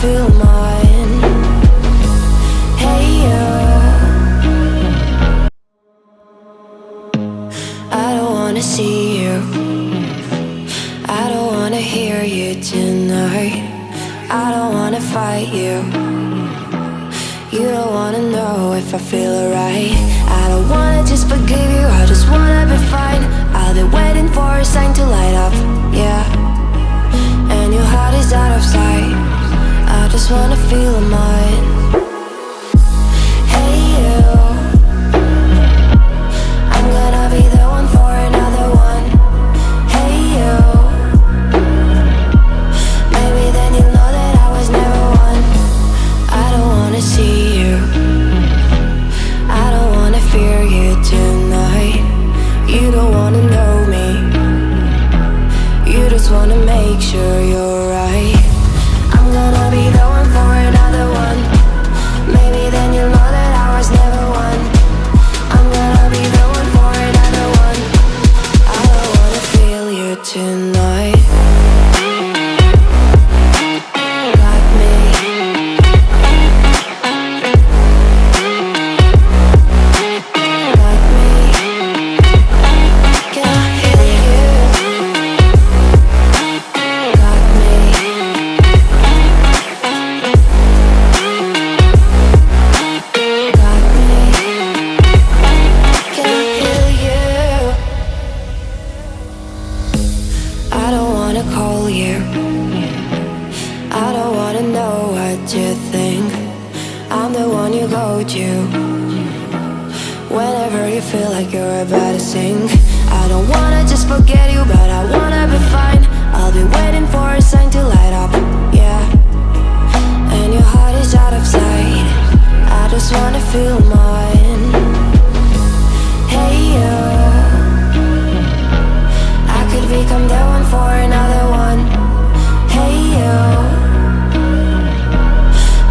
feel mine. Hey you, I don't wanna see you, I don't wanna hear you tonight. I don't wanna fight you, you don't wanna know if I feel alright. I don't wanna just forgive you, I just wanna be fine. I'll be waiting for a sign to light up, yeah. And your heart is out of sight, I just wanna feel mine. Hey you, I'm gonna be the one for another one. Hey you, maybe then you'll know that I was never one. I don't wanna see you, I don't wanna fear you tonight. You don't wanna know me, you just wanna make sure you're right. I'm gonna be the one for another one. Maybe then you'll know that I was never one. I'm gonna be the one for another one. I don't wanna feel you tonight. Got me. Got me. Can I hear you? Got me. Got me. Can I hear you? I don't wanna call you, I don't wanna know what you think. I'm the one you go to whenever you feel like you're about to sink. I don't wanna just forget you, but I wanna be fine. I'll be waiting for a sign to light up, yeah. And your heart is out of sight, I just wanna feel mine. Hey you, I could become the one for another one. Hey you,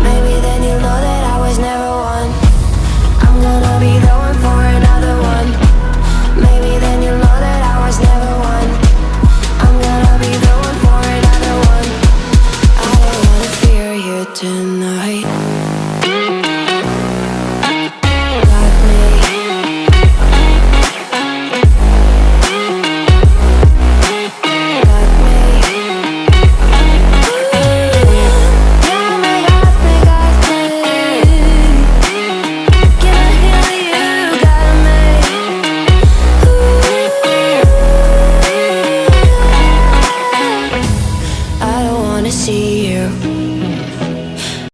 maybe then you'll know that I was never one. I'm gonna be the one for another one. Maybe then you'll know that I was never one. I'm gonna be the one for another one. I don't wanna fear you tonight. Got me. Got me. Got me, got me, got me. Can I hear you? Got me. I don't wanna see you,